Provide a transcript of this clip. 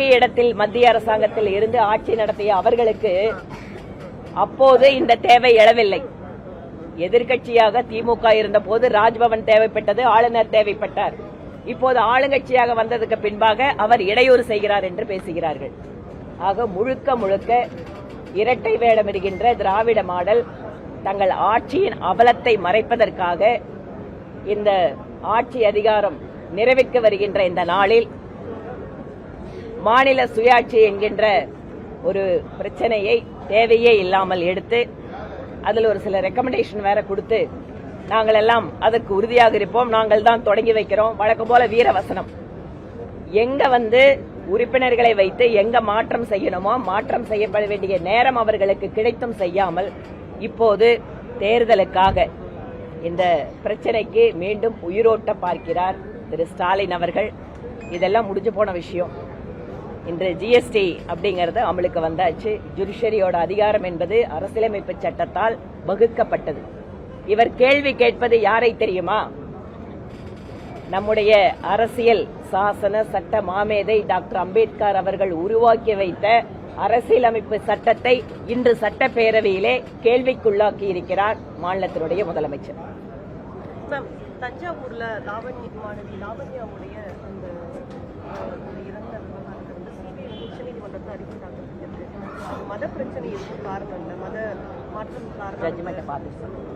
இடத்தில் மத்திய அரசாங்கத்தில் இருந்து ஆட்சி நடத்திய அவர்களுக்கு அப்போது இந்த தேவை எழவில்லை. எதிர்கட்சியாக திமுக இருந்த போது ராஜ்பவன் தேவைப்பட்டது, ஆளுநர் தேவைப்பட்டார். இப்போது ஆளுங்கட்சியாக வந்ததுக்கு பின்பாக அவர் இடையூறு செய்கிறார் என்று பேசுகிறார்கள். ஆக முழுக்க முழுக்க இரட்டை வேடமிடுகின்ற திராவிட மாடல் தங்கள் ஆட்சியின் அவலத்தை மறைப்பதற்காக இந்த ஆட்சி அதிகாரம் நிறைவேற்ற வருகின்ற இந்த நாளில் மாநில சுயாட்சி என்கின்ற ஒரு பிரச்சனையை தேவையே இல்லாமல் எடுத்து அதில் ஒரு சில ரெக்கமெண்டேஷன் வேற கொடுத்து நாங்கள் எல்லாம் அதற்கு உறுதியாக இருப்போம், நாங்கள் தான் தொடங்கி வைக்கிறோம், வழக்கம் போல வீரவசனம். எங்க உறுப்பினர்களை வைத்து எங்க மாற்றம் செய்யணுமோ மாற்றம் செய்யப்பட வேண்டிய நேரம் அவர்களுக்கு கிடைத்தும் செய்யாமல் இப்போது தேர்தலுக்காக இந்த பிரச்சனைக்கு மீண்டும் உயிரோட்ட பார்க்கிறார் திரு ஸ்டாலின் அவர்கள். இதெல்லாம் முடிஞ்சு போன விஷயம். இன்று ஜிஎஸ்டி அப்படிங்கிறது அமலுக்கு வந்தாச்சு. ஜுடிஷரியோட அதிகாரம் என்பது அரசியலமைப்பு சட்டத்தால் வகுக்கப்பட்டது. இவர் கேள்வி கேட்பது யாரை தெரியுமா? நம்முடைய அரசியல் சாசன சட்ட மாமேதை டாக்டர் அம்பேத்கர் அவர்கள் உருவாக்கி வைத்த அரசியலமைப்பு சட்டத்தை இன்று சட்டப்பேரவையிலே கேள்விக்குள்ளாக்கி இருக்கிறார் மாநிலத்தினுடைய முதலமைச்சர். தஞ்சாவூர்ல லாவண்யாவுடைய அந்த இறந்த விவகாரத்தை சிபிஐ உச்சநீதிமன்றத்தில் அறிக்கை தாக்கல் செஞ்சிருக்கு. மத பிரச்சனை எதுவும் காரணம் இல்லை, மத மாற்றம் காரணம். ஜட்ஜ்மெண்ட் பார்த்து